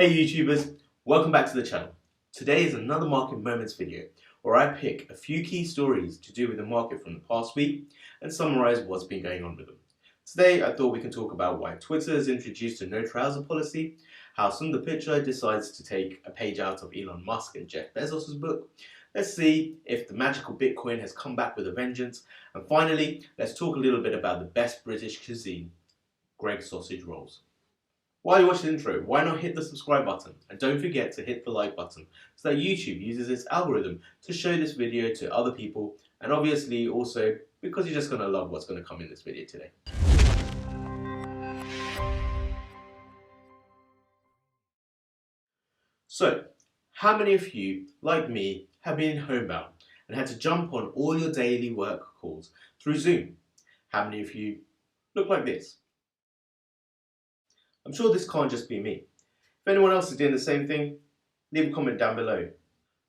Hey YouTubers, welcome back to the channel. Today is another market moments video where I pick a few key stories to do with the market from the past week and summarize what's been going on with them. Today I thought we can talk about why Twitter has introduced a no trouser policy, how Sundar Pichai decides to take a page out of Elon Musk and Jeff Bezos' book. Let's see if the magical Bitcoin has come back with a vengeance, and finally let's talk a little bit about the best British cuisine, Greggs sausage rolls. While you watch the intro, why not hit the subscribe button and don't forget to hit the like button so that YouTube uses its algorithm to show this video to other people, and obviously also because you're just going to love what's going to come in this video today. So, how many of you, like me, have been homebound and had to jump on all your daily work calls through Zoom? How many of you look like this? I'm sure this can't just be me. If anyone else is doing the same thing, leave a comment down below.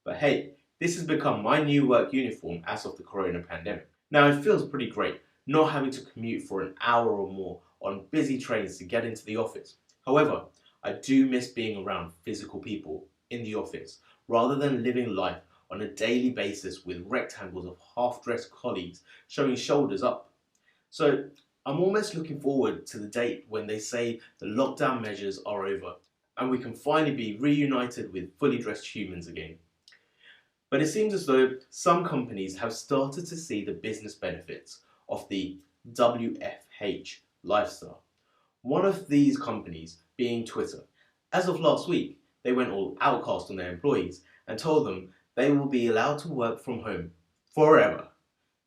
But hey, this has become my new work uniform as of the corona pandemic. Now it feels pretty great not having to commute for an hour or more on busy trains to get into the office. However, I do miss being around physical people in the office rather than living life on a daily basis with rectangles of half-dressed colleagues showing shoulders up. So I'm almost looking forward to the date when they say the lockdown measures are over and we can finally be reunited with fully dressed humans again. But it seems as though some companies have started to see the business benefits of the WFH lifestyle. One of these companies being Twitter. As of last week, they went all outcast on their employees and told them they will be allowed to work from home forever.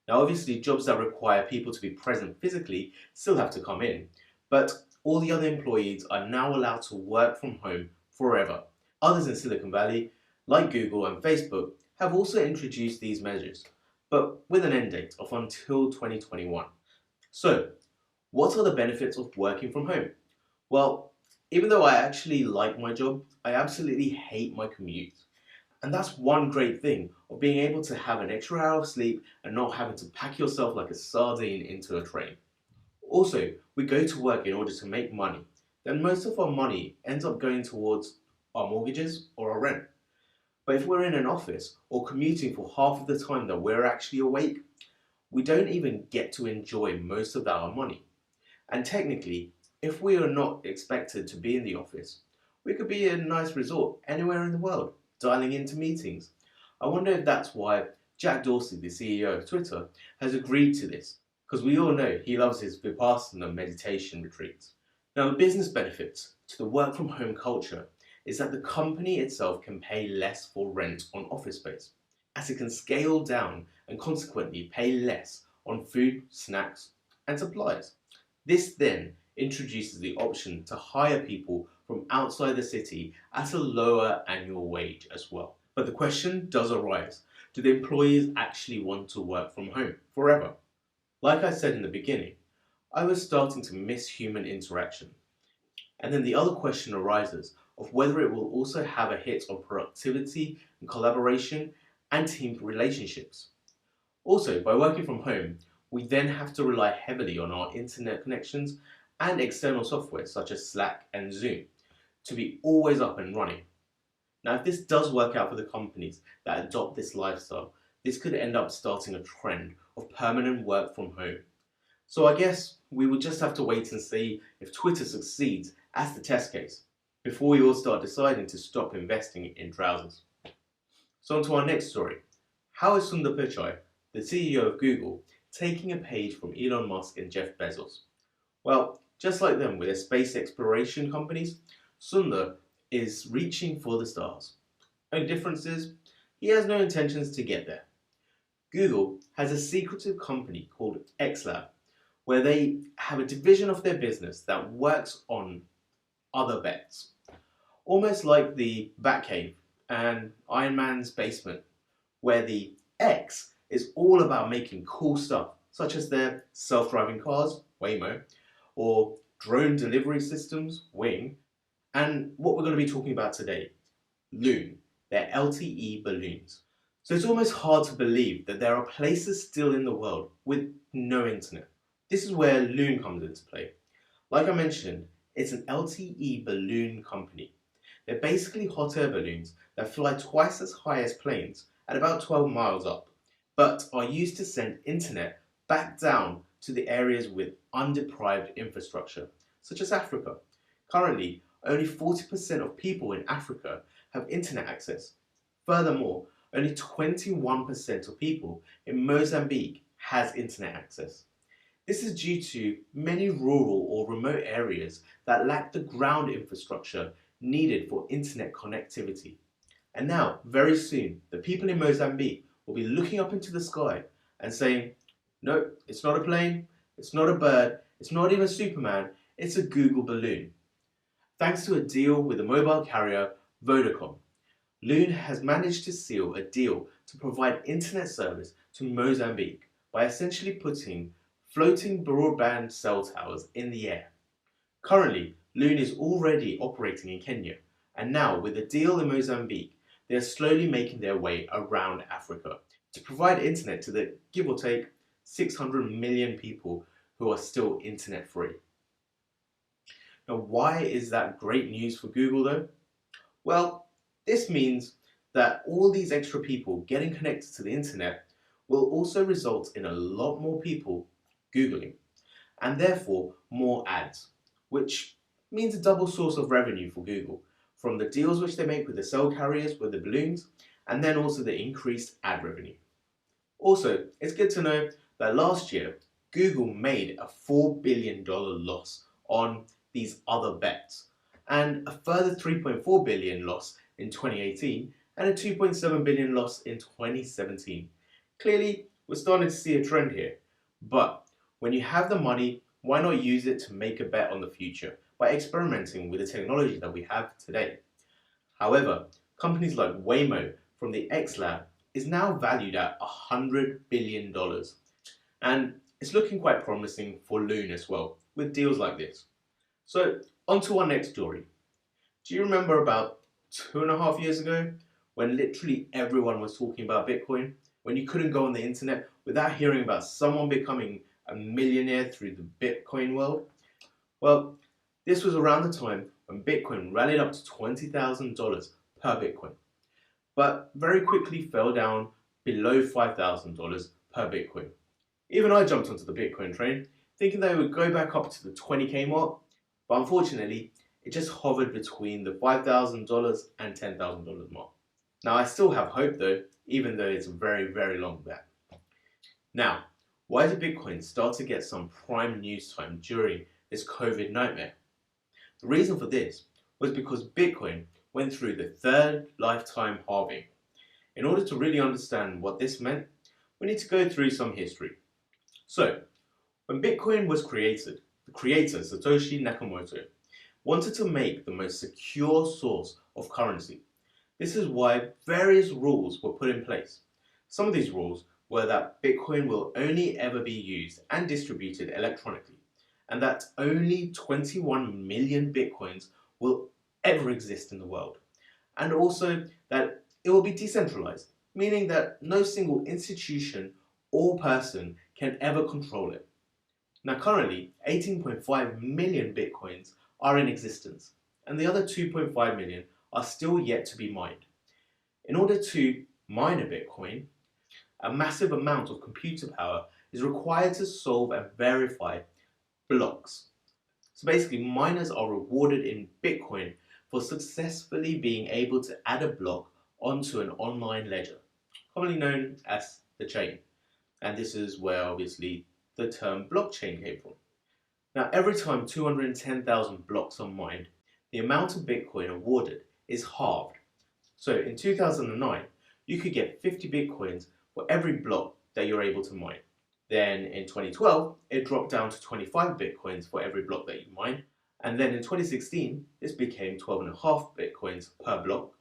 Now obviously jobs that require people to be present physically still have to come in, but all the other employees are now allowed to work from home forever. Others in Silicon Valley, like Google and Facebook, have also introduced these measures, but with an end date of until 2021. So, what are the benefits of working from home? Well, even though I actually like my job, I absolutely hate my commute. And that's one great thing of being able to have an extra hour of sleep and not having to pack yourself like a sardine into a train. Also, we go to work in order to make money. Then most of our money ends up going towards our mortgages or our rent. But if we're in an office or commuting for half of the time that we're actually awake, we don't even get to enjoy most of our money. And technically, if we are not expected to be in the office, we could be in a nice resort anywhere in the world, dialing into meetings. I wonder if that's why Jack Dorsey, the CEO of Twitter, has agreed to this, because we all know he loves his Vipassana meditation retreats. Now the business benefits to the work from home culture is that the company itself can pay less for rent on office space, as it can scale down and consequently pay less on food, snacks and supplies. This then introduces the option to hire people from outside the city at a lower annual wage as well. But the question does arise, do the employees actually want to work from home forever? Like I said in the beginning, I was starting to miss human interaction. And then the other question arises of whether it will also have a hit on productivity and collaboration and team relationships. Also, by working from home, we then have to rely heavily on our internet connections and external software such as Slack and Zoom to be always up and running. Now, if this does work out for the companies that adopt this lifestyle, this could end up starting a trend of permanent work from home. So I guess we will just have to wait and see if Twitter succeeds as the test case before we all start deciding to stop investing in trousers. So on to our next story. How is Sundar Pichai, the CEO of Google, taking a page from Elon Musk and Jeff Bezos? Well, just like them with their space exploration companies, Sundar is reaching for the stars. Only difference is, he has no intentions to get there. Google has a secretive company called XLab, where they have a division of their business that works on other bets. Almost like the Batcave and Iron Man's basement, where the X is all about making cool stuff, such as their self-driving cars, Waymo, or drone delivery systems, Wing, and what we're going to be talking about today, Loon, their LTE balloons. So it's almost hard to believe that there are places still in the world with no internet. This is where Loon comes into play. Like I mentioned, it's an LTE balloon company. They're basically hot air balloons that fly twice as high as planes at about 12 miles up, but are used to send internet back down to the areas with undeprived infrastructure, such as Africa. Currently, only 40% of people in Africa have internet access. Furthermore, only 21% of people in Mozambique has internet access. This is due to many rural or remote areas that lack the ground infrastructure needed for internet connectivity. And now, very soon, the people in Mozambique will be looking up into the sky and saying, no, it's not a plane, it's not a bird, it's not even Superman, it's a Google balloon. Thanks to a deal with the mobile carrier Vodacom, Loon has managed to seal a deal to provide internet service to Mozambique by essentially putting floating broadband cell towers in the air. Currently, Loon is already operating in Kenya, and now with a deal in Mozambique, they are slowly making their way around Africa to provide internet to the, give or take, 600 million people who are still internet free. Now, why is that great news for Google though? Well, this means that all these extra people getting connected to the internet will also result in a lot more people Googling, and therefore more ads, which means a double source of revenue for Google, from the deals which they make with the cell carriers with the balloons, and then also the increased ad revenue. Also, it's good to know that last year, Google made a $4 billion loss on these other bets, and a further $3.4 billion loss in 2018, and a $2.7 billion loss in 2017. Clearly, we're starting to see a trend here, but when you have the money, why not use it to make a bet on the future by experimenting with the technology that we have today? However, companies like Waymo from the X Lab is now valued at $100 billion. And it's looking quite promising for Loon as well, with deals like this. So, on to our next story. Do you remember about 2.5 years ago when literally everyone was talking about Bitcoin? When you couldn't go on the internet without hearing about someone becoming a millionaire through the Bitcoin world? Well, this was around the time when Bitcoin rallied up to $20,000 per Bitcoin, but very quickly fell down below $5,000 per Bitcoin. Even I jumped onto the Bitcoin train, thinking that it would go back up to the 20K mark, but unfortunately, it just hovered between the $5,000 and $10,000 mark. Now, I still have hope though, even though it's a very, very long bet. Now, why did Bitcoin start to get some prime news time during this COVID nightmare? The reason for this was because Bitcoin went through the third lifetime halving. In order to really understand what this meant, we need to go through some history. So, when Bitcoin was created, the creator, Satoshi Nakamoto, wanted to make the most secure source of currency. This is why various rules were put in place. Some of these rules were that Bitcoin will only ever be used and distributed electronically, and that only 21 million Bitcoins will ever exist in the world. And also that it will be decentralized, meaning that no single institution or person can ever control it. Now currently, 18.5 million Bitcoins are in existence, and the other 2.5 million are still yet to be mined. In order to mine a Bitcoin, a massive amount of computer power is required to solve and verify blocks. So basically, miners are rewarded in Bitcoin for successfully being able to add a block onto an online ledger, commonly known as the chain. And this is where obviously the term blockchain came from. Now, every time 210,000 blocks are mined, the amount of Bitcoin awarded is halved. So in 2009, you could get 50 Bitcoins for every block that you're able to mine. Then in 2012, it dropped down to 25 Bitcoins for every block that you mine. And then in 2016, this became 12.5 Bitcoins per block.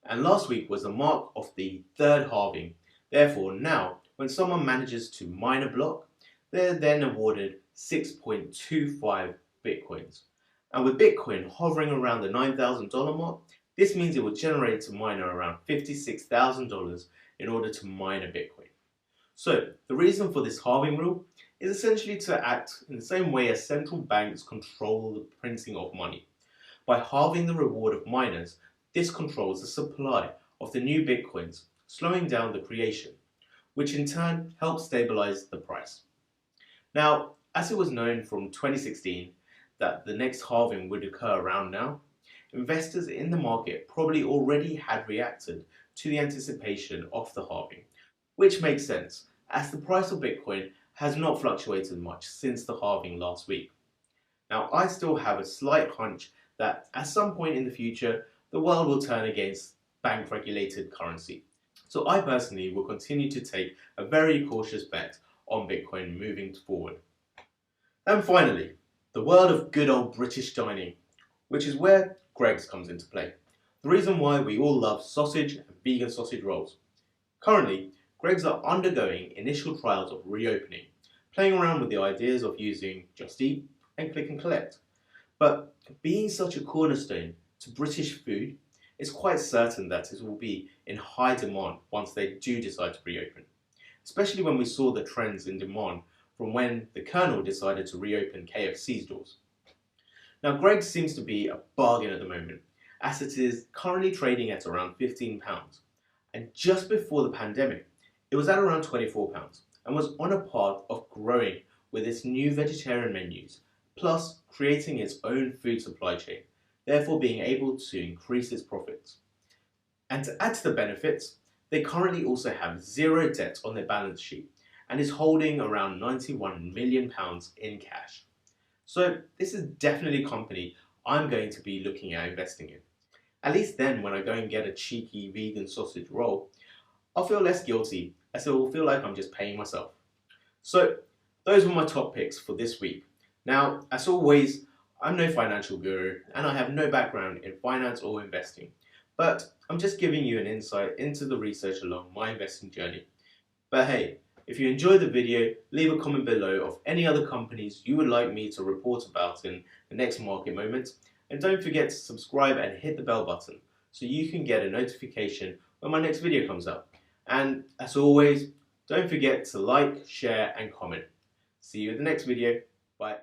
And last week was the mark of the third halving. Therefore, now, when someone manages to mine a block, they're then awarded 6.25 Bitcoins. And with Bitcoin hovering around the $9,000 mark, this means it will generate to miner around $56,000 in order to mine a Bitcoin. So, the reason for this halving rule is essentially to act in the same way as central banks control the printing of money. By halving the reward of miners, this controls the supply of the new bitcoins, slowing down the creation, which in turn helps stabilize the price. Now, as it was known from 2016 that the next halving would occur around now, investors in the market probably already had reacted to the anticipation of the halving, which makes sense as the price of Bitcoin has not fluctuated much since the halving last week. Now, I still have a slight hunch that at some point in the future, the world will turn against bank regulated currency. So I personally will continue to take a very cautious bet on Bitcoin moving forward. And finally, the world of good old British dining, which is where Greggs comes into play. The reason why we all love sausage and vegan sausage rolls. Currently, Greggs are undergoing initial trials of reopening, playing around with the ideas of using Just Eat and Click and Collect. But being such a cornerstone to British food, it's quite certain that it will be in high demand once they do decide to reopen, especially when we saw the trends in demand from when the Colonel decided to reopen KFC's doors. Now, Greggs seems to be a bargain at the moment, as it is currently trading at around £15, and just before the pandemic, it was at around £24 and was on a path of growing with its new vegetarian menus, plus creating its own food supply chain, therefore being able to increase its profits. And to add to the benefits, they currently also have zero debt on their balance sheet and is holding around £91 million in cash. So this is definitely a company I'm going to be looking at investing in. At least then when I go and get a cheeky vegan sausage roll, I'll feel less guilty as it will feel like I'm just paying myself. So those were my top picks for this week. Now, as always, I'm no financial guru and I have no background in finance or investing, but I'm just giving you an insight into the research along my investing journey. But hey, if you enjoyed the video, leave a comment below of any other companies you would like me to report about in the next market moment, and don't forget to subscribe and hit the bell button so you can get a notification when my next video comes up. And as always, don't forget to like, share and comment. See you in the next video. Bye.